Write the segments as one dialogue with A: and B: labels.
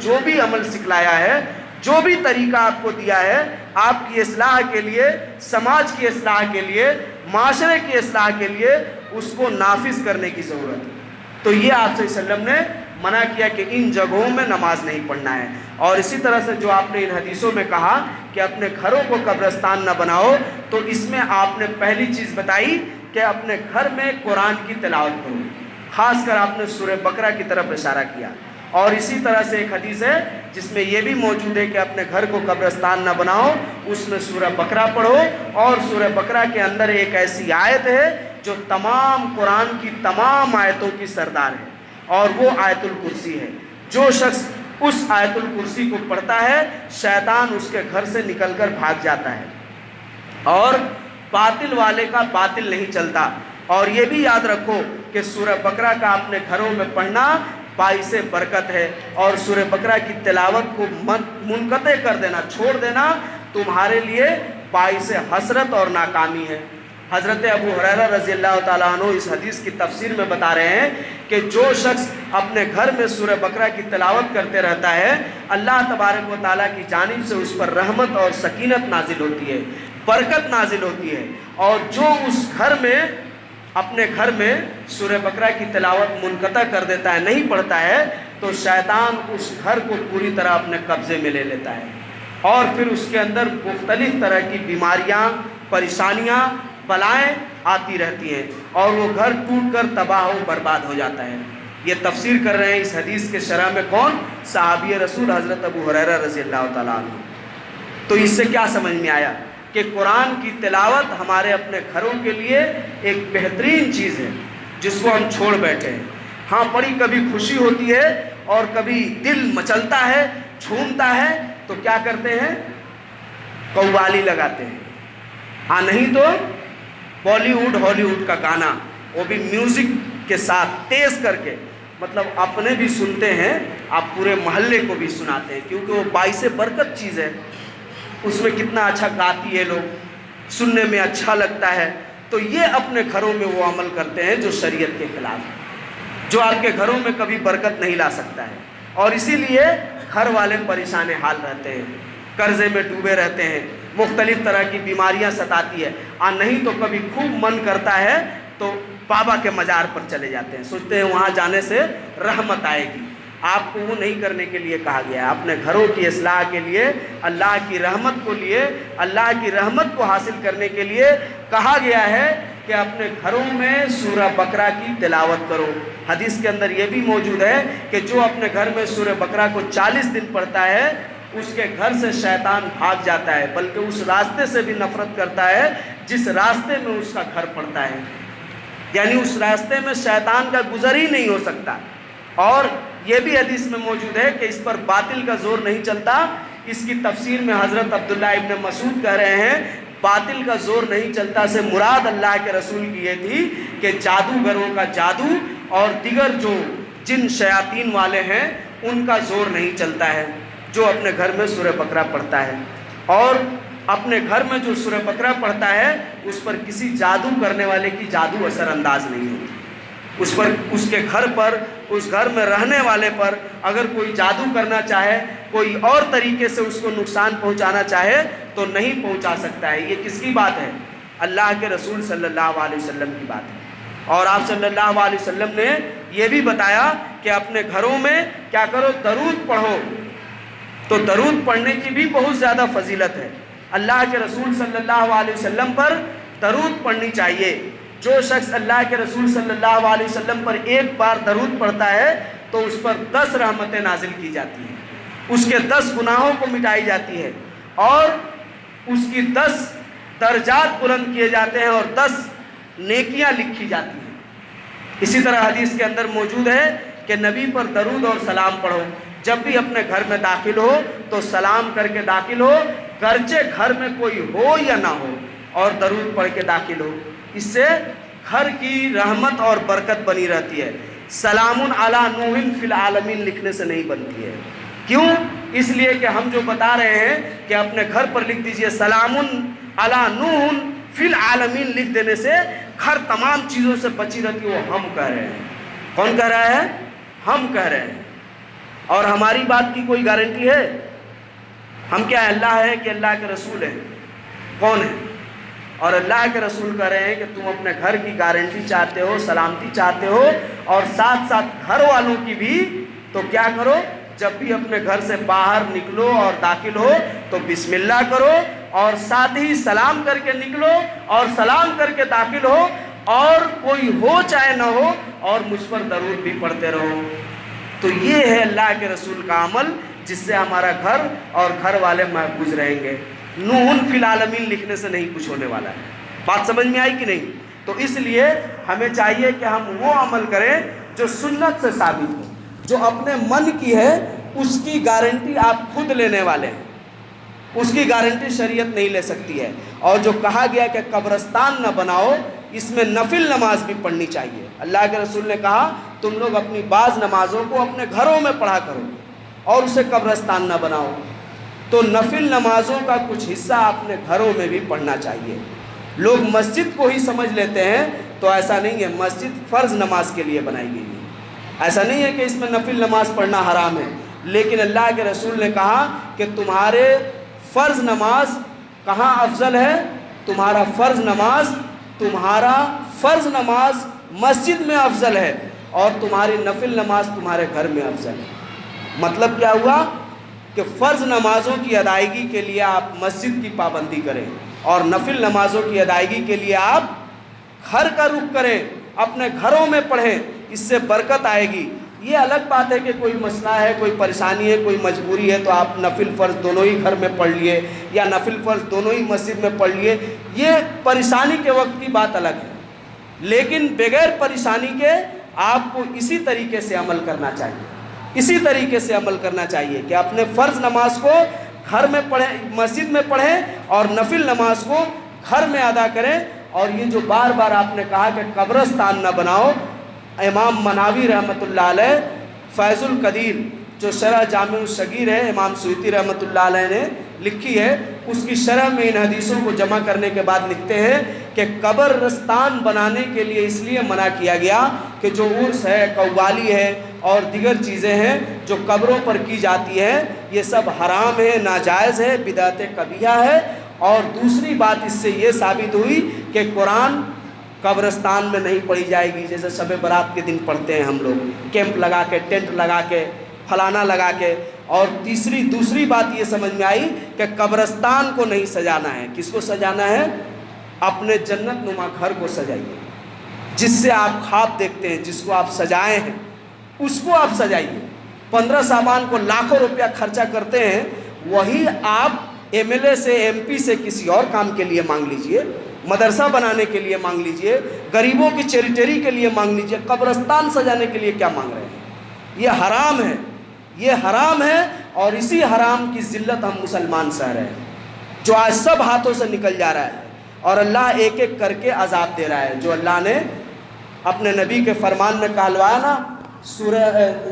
A: جو بھی عمل سکھلایا ہے، جو بھی طریقہ آپ کو دیا ہے آپ کی اصلاح کے لیے، سماج کی اصلاح کے لیے، معاشرے کی اصلاح کے لیے، اس کو نافذ کرنے کی ضرورت ہے۔ تو یہ آپ صلی اللہ علیہ وسلم نے منع کیا کہ ان جگہوں میں نماز نہیں پڑھنا ہے۔ اور اسی طرح سے جو آپ نے ان حدیثوں میں کہا کہ اپنے گھروں کو قبرستان نہ بناؤ، تو اس میں آپ نے پہلی چیز بتائی کہ اپنے گھر میں قرآن کی تلاوت کرو، خاص کر آپ نے سورہ بقرہ کی طرف اشارہ کیا۔ اور اسی طرح سے ایک حدیث ہے جس میں یہ بھی موجود ہے کہ اپنے گھر کو قبرستان نہ بناؤ، اس میں سورہ بقرہ پڑھو، اور سورہ بقرہ کے اندر ایک ایسی آیت ہے جو تمام قرآن کی تمام آیتوں کی سردار ہے، اور وہ آیت الکرسی ہے۔ جو شخص اس آیت الکرسی کو پڑھتا ہے شیطان اس کے گھر سے نکل کر بھاگ جاتا ہے، اور باطل والے کا باطل نہیں چلتا۔ اور یہ بھی یاد رکھو کہ سورہ بقرہ کا اپنے گھروں میں پڑھنا باعث برکت ہے، اور سورہ بقرہ کی تلاوت کو منقطع کر دینا، چھوڑ دینا تمہارے لیے باعث حسرت اور ناکامی ہے۔ حضرت ابو ہریرہ رضی اللہ تعالیٰ عنہ اس حدیث کی تفسیر میں بتا رہے ہیں کہ جو شخص اپنے گھر میں سورہ بقرہ کی تلاوت کرتے رہتا ہے اللہ تبارک و تعالیٰ کی جانب سے اس پر رحمت اور سکینت نازل ہوتی ہے، برکت نازل ہوتی ہے۔ اور جو اس گھر میں اپنے گھر میں سورہ بقرہ کی تلاوت منقطع کر دیتا ہے، نہیں پڑھتا ہے، تو شیطان اس گھر کو پوری طرح اپنے قبضے میں لے لیتا ہے، اور پھر اس کے اندر مختلف طرح کی بیماریاں، پریشانیاں، بلائیں آتی رہتی ہیں، اور وہ گھر ٹوٹ کر تباہ و برباد ہو جاتا ہے۔ یہ تفسیر کر رہے ہیں اس حدیث کے شرح میں کون؟ صحابی رسول حضرت ابو ہریرہ رضی اللہ تعالیٰ عنہ۔ تو اس سے کیا سمجھ میں آیا کہ قرآن کی تلاوت ہمارے اپنے گھروں کے لیے ایک بہترین چیز ہے جس کو ہم چھوڑ بیٹھے ہیں۔ ہاں پڑھی کبھی خوشی ہوتی ہے اور کبھی دل مچلتا ہے، جھومتا ہے، تو کیا کرتے ہیں؟ قوالی لگاتے ہیں، ہاں نہیں تو بالی ووڈ ہالی ووڈ کا گانا، وہ بھی میوزک کے ساتھ تیز کر کے، مطلب اپنے بھی سنتے ہیں، آپ پورے محلے کو بھی سناتے ہیں، کیونکہ وہ باعث برکت چیز ہے۔ اس میں کتنا اچھا گاتی ہے، لوگ سننے میں اچھا لگتا ہے۔ تو یہ اپنے گھروں میں وہ عمل کرتے ہیں جو شریعت کے خلاف ہے، جو آپ کے گھروں میں کبھی برکت نہیں لا سکتا ہے، اور اسی لیے گھر والے پریشان حال رہتے ہیں، قرضے میں ڈوبے رہتے ہیں، مختلف طرح کی بیماریاں ستاتی ہے، اور نہیں تو کبھی خوب من کرتا ہے تو بابا کے مزار پر چلے جاتے ہیں، سوچتے ہیں وہاں جانے سے رحمت آئے گی۔ آپ کو وہ نہیں کرنے کے لیے کہا گیا ہے، اپنے گھروں کی اصلاح کے لیے، اللہ کی رحمت کو لیے، اللہ کی رحمت کو حاصل کرنے کے لیے کہا گیا ہے کہ اپنے گھروں میں سورہ بقرہ کی تلاوت کرو۔ حدیث کے اندر یہ بھی موجود ہے کہ جو اپنے گھر میں سورہ بقرہ کو 40 دن پڑھتا ہے اس کے گھر سے شیطان بھاگ جاتا ہے، بلکہ اس راستے سے بھی نفرت کرتا ہے جس راستے میں اس کا گھر پڑتا ہے، یعنی اس راستے میں شیطان کا گزر ہی نہیں ہو سکتا۔ اور یہ بھی حدیث میں موجود ہے کہ اس پر باطل کا زور نہیں چلتا۔ اس کی تفسیر میں حضرت عبداللہ ابن مسعود کہہ رہے ہیں باطل کا زور نہیں چلتا سے مراد اللہ کے رسول کی یہ تھی کہ جادوگروں کا جادو اور دیگر جو جن شیاطین والے ہیں ان کا زور نہیں چلتا ہے جو اپنے گھر میں سورہ بقرہ پڑھتا ہے، اور اپنے گھر میں جو سورہ بقرہ پڑھتا ہے اس پر کسی جادو کرنے والے کی جادو اثر انداز نہیں ہوتی، اس پر، اس کے گھر پر، اس گھر میں رہنے والے پر اگر کوئی جادو کرنا چاہے، کوئی اور طریقے سے اس کو نقصان پہنچانا چاہے تو نہیں پہنچا سکتا ہے۔ یہ کس کی بات ہے؟ اللہ کے رسول صلی اللہ علیہ وسلم کی بات ہے۔ اور آپ صلی اللہ علیہ وسلم نے یہ بھی بتایا کہ اپنے گھروں میں کیا کرو؟ درود پڑھو۔ تو درود پڑھنے کی بھی بہت زیادہ فضیلت ہے، اللہ کے رسول صلی اللہ علیہ وسلم پر درود پڑھنی چاہیے۔ جو شخص اللہ کے رسول صلی اللہ علیہ وسلم پر ایک بار درود پڑھتا ہے تو اس پر 10 رحمتیں نازل کی جاتی ہیں، اس کے 10 گناہوں کو مٹائی جاتی ہے، اور اس کی 10 درجات بلند کیے جاتے ہیں، اور 10 نیکیاں لکھی جاتی ہیں۔ اسی طرح حدیث کے اندر موجود ہے کہ نبی پر درود اور سلام پڑھو، جب بھی اپنے گھر میں داخل ہو تو سلام کر کے داخل ہو، گرچہ گھر میں کوئی ہو یا نہ ہو، اور درود پڑھ کے داخل ہو۔ اس سے گھر کی رحمت اور برکت بنی رہتی ہے۔ سلام علی نوح فی العالمین لکھنے سے نہیں بنتی ہے، کیوں؟ اس لیے کہ ہم جو بتا رہے ہیں کہ اپنے گھر پر لکھ دیجئے سلام علی نوح فی العالمین، لکھ دینے سے گھر تمام چیزوں سے بچی رہتی ہے۔ وہ ہم کہہ رہے ہیں، کون کہہ رہا ہے؟ ہم کہہ رہے ہیں۔ اور ہماری بات کی کوئی گارنٹی ہے؟ ہم کیا ہے، اللہ ہے کہ اللہ کے رسول ہے؟ کون ہے؟ اور اللہ کے رسول کہہ رہے ہیں کہ تم اپنے گھر کی گارنٹی چاہتے ہو، سلامتی چاہتے ہو، اور ساتھ ساتھ گھر والوں کی بھی، تو کیا کرو، جب بھی اپنے گھر سے باہر نکلو اور داخل ہو تو بسم اللہ کرو، اور ساتھ ہی سلام کر کے نکلو اور سلام کر کے داخل ہو، اور کوئی ہو چاہے نہ ہو، اور مجھ پر درود بھی پڑھتے رہو۔ تو یہ ہے اللہ کے رسول کا عمل، جس سے ہمارا گھر اور گھر والے محفوظ رہیں گے۔ نوح فی العالمین لکھنے سے نہیں کچھ ہونے والا ہے۔ بات سمجھ میں آئی کہ نہیں؟ تو اس لیے ہمیں چاہیے کہ ہم وہ عمل کریں جو سنت سے ثابت ہو، جو اپنے من کی ہے اس کی گارنٹی آپ خود لینے والے ہیں، اس کی گارنٹی شریعت نہیں لے سکتی ہے۔ اور جو کہا گیا کہ قبرستان نہ بناؤ، اس میں نفل نماز بھی پڑھنی چاہیے۔ اللہ کے رسول نے کہا تم لوگ اپنی بعض نمازوں کو اپنے گھروں میں پڑھا کرو اور اسے قبرستان نہ بناؤ۔ تو نفل نمازوں کا کچھ حصہ اپنے گھروں میں بھی پڑھنا چاہیے۔ لوگ مسجد کو ہی سمجھ لیتے ہیں، تو ایسا نہیں ہے۔ مسجد فرض نماز کے لیے بنائی گئی ہے، ایسا نہیں ہے کہ اس میں نفل نماز پڑھنا حرام ہے۔ لیکن اللہ کے رسول نے کہا کہ تمہارے فرض نماز کہاں افضل ہے؟ تمہارا فرض نماز مسجد میں افضل ہے، اور تمہاری نفل نماز تمہارے گھر میں افضل ہے۔ مطلب کیا ہوا کہ فرض نمازوں کی ادائیگی کے لیے آپ مسجد کی پابندی کریں، اور نفل نمازوں کی ادائیگی کے لیے آپ گھر کا رخ کریں، اپنے گھروں میں پڑھیں، اس سے برکت آئے گی۔ یہ الگ بات ہے کہ کوئی مسئلہ ہے، کوئی پریشانی ہے، کوئی مجبوری ہے، تو آپ نفل فرض دونوں ہی گھر میں پڑھ لیے، یا نفل فرض دونوں ہی مسجد میں پڑھ لیے، یہ پریشانی کے وقت کی بات الگ ہے۔ لیکن بغیر پریشانی کے آپ کو اسی طریقے سے عمل کرنا چاہیے، اسی طریقے سے عمل کرنا چاہیے کہ اپنے فرض نماز کو گھر میں پڑھیں، مسجد میں پڑھیں، اور نفل نماز کو گھر میں ادا کریں۔ اور یہ جو بار بار آپ نے کہا کہ قبرستان نہ بناؤ، امام مناوی رحمۃ اللہ علیہ فیض القدیر جو شرح جامع الصغیر ہے، امام سیوطی رحمۃ اللہ علیہ نے لکھی ہے، اس کی شرح میں ان حدیثوں کو جمع کرنے کے بعد لکھتے ہیں کہ قبرستان بنانے کے لیے اس لیے منع کیا گیا کہ جو عرس ہے، قوالی ہے اور دیگر چیزیں ہیں جو قبروں پر کی جاتی ہیں، یہ سب حرام ہے، ناجائز ہے، بدعت قبیحہ ہے۔ اور دوسری بات اس سے یہ ثابت ہوئی کہ قرآن قبرستان میں نہیں پڑھی جائے گی، جیسے شب برات کے دن پڑھتے ہیں ہم لوگ، کیمپ لگا کے، ٹینٹ لگا کے، فلانا لگا کے۔ اور دوسری بات یہ سمجھ میں آئی کہ قبرستان کو نہیں سجانا ہے۔ کس کو سجانا ہے؟ اپنے جنت نما گھر کو سجائیے، جس سے آپ خواب دیکھتے ہیں، جس کو آپ سجائے ہیں، اس کو آپ سجائیے۔ 15 سابان کو لاکھوں روپیہ خرچہ کرتے ہیں، وہی آپ ایم ایل اے سے، ایم پی سے کسی اور کام کے لیے مانگ لیجئے، مدرسہ بنانے کے لیے مانگ لیجئے، غریبوں کی چیریٹری کے لیے مانگ لیجئے، قبرستان سجانے کے لیے کیا مانگ رہے ہیں؟ یہ حرام ہے، یہ حرام ہے، اور اسی حرام کی ذلت ہم مسلمان سہ رہے ہیں، جو آج سب ہاتھوں سے نکل جا رہا ہے، اور اللہ ایک ایک کر کے عذاب دے رہا ہے۔ جو اللہ نے اپنے نبی کے فرمان میں کہلوایا نا، سورہ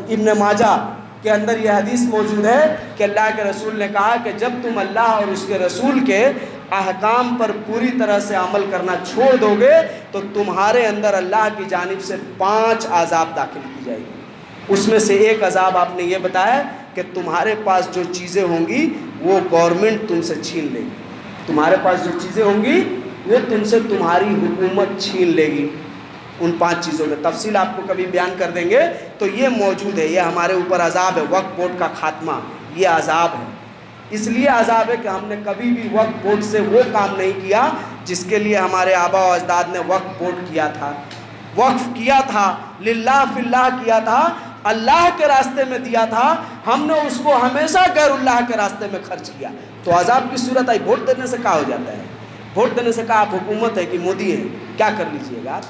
A: ابن ماجہ کے اندر یہ حدیث موجود ہے کہ اللہ کے رسول نے کہا کہ جب تم اللہ اور اس کے رسول کے احکام پر پوری طرح سے عمل کرنا چھوڑ دو گے تو تمہارے اندر اللہ کی جانب سے 5 عذاب داخل کی جائے گی۔ اس میں سے ایک عذاب آپ نے یہ بتایا کہ تمہارے پاس جو چیزیں ہوں گی وہ گورنمنٹ تم سے چھین لے گی، تمہارے پاس جو چیزیں ہوں گی وہ تم سے تمہاری حکومت چھین لے گی۔ ان 5 چیزوں میں تفصیل آپ کو کبھی بیان کر دیں گے۔ تو یہ موجود ہے، یہ ہمارے اوپر عذاب ہے، وقف بورڈ کا خاتمہ، یہ عذاب ہے۔ اس لیے عذاب ہے کہ ہم نے کبھی بھی وقف بورڈ سے وہ کام نہیں کیا جس کے لیے ہمارے آبا و اجداد نے وقف بورڈ کیا تھا، وقف کیا تھا، للہ فی اللہ کیا تھا، اللہ کے راستے میں دیا تھا، ہم نے اس کو ہمیشہ غیر اللہ کے راستے میں خرچ کیا، تو عذاب کی صورت آئی۔ ووٹ دینے سے کہا ہو جاتا ہے، ووٹ دینے سے کہا آپ حکومت ہے کہ مودی ہے، کیا کر لیجئے گا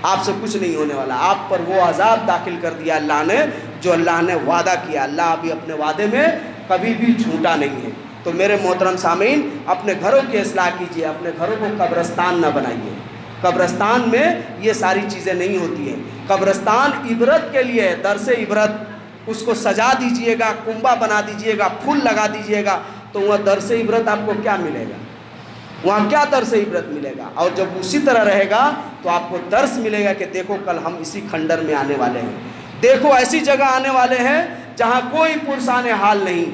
A: آپ سے کچھ نہیں ہونے والا، آپ پر وہ عذاب داخل کر دیا اللہ نے جو اللہ نے وعدہ کیا۔ اللہ ابھی اپنے وعدے میں کبھی بھی جھوٹا نہیں ہے۔ تو میرے محترم سامعین، اپنے گھروں کی اصلاح کیجیے، اپنے گھروں کو قبرستان نہ بنائیے۔ قبرستان میں یہ ساری چیزیں نہیں ہوتی ہیں، قبرستان عبرت کے لیے ہے، درس عبرت، اس کو سجا دیجئے گا، کنبہ بنا دیجئے گا، پھول لگا دیجئے گا، تو وہاں درس عبرت آپ کو کیا ملے گا؟ وہاں کیا درس عبرت ملے گا؟ اور جب اسی طرح رہے گا تو آپ کو درس ملے گا کہ دیکھو کل ہم اسی کھنڈر میں آنے والے ہیں، دیکھو ایسی جگہ آنے والے ہیں جہاں کوئی پرسان حال نہیں،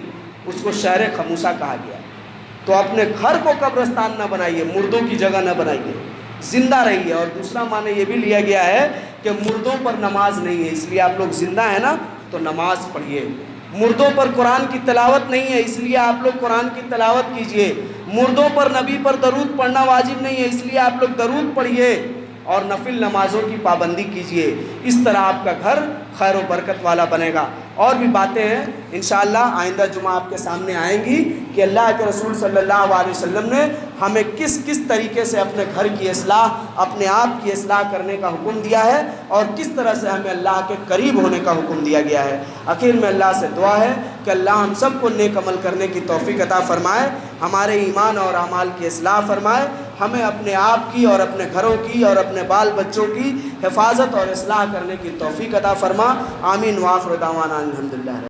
A: اس کو شہر خموسہ کہا گیا۔ تو اپنے گھر کو قبرستان نہ بنائیے، مردوں کی جگہ نہ بنائیے، زندہ رہیے۔ اور دوسرا معنی یہ بھی لیا گیا ہے کہ مردوں پر نماز نہیں ہے، اس لیے آپ لوگ زندہ ہیں نا تو نماز پڑھیے۔ مردوں پر قرآن کی تلاوت نہیں ہے، اس لیے آپ لوگ قرآن کی تلاوت کیجئے۔ مردوں پر نبی پر درود پڑھنا واجب نہیں ہے، اس لیے آپ لوگ درود پڑھیے اور نفل نمازوں کی پابندی کیجئے۔ اس طرح آپ کا گھر خیر و برکت والا بنے گا۔ اور بھی باتیں ہیں انشاءاللہ آئندہ جمعہ آپ کے سامنے آئیں گی کہ اللہ کے رسول صلی اللہ علیہ وسلم نے ہمیں کس کس طریقے سے اپنے گھر کی اصلاح، اپنے آپ کی اصلاح کرنے کا حکم دیا ہے، اور کس طرح سے ہمیں اللہ کے قریب ہونے کا حکم دیا گیا ہے۔ آخر میں اللہ سے دعا ہے کہ اللہ ہم سب کو نیک عمل کرنے کی توفیق عطا فرمائے، ہمارے ایمان اور اعمال کی اصلاح فرمائے، ہمیں اپنے آپ کی اور اپنے گھروں کی اور اپنے بال بچوں کی حفاظت اور اصلاح کرنے کی توفیق عطا فرما۔ آمین وآخر دعوانا الحمدللہ۔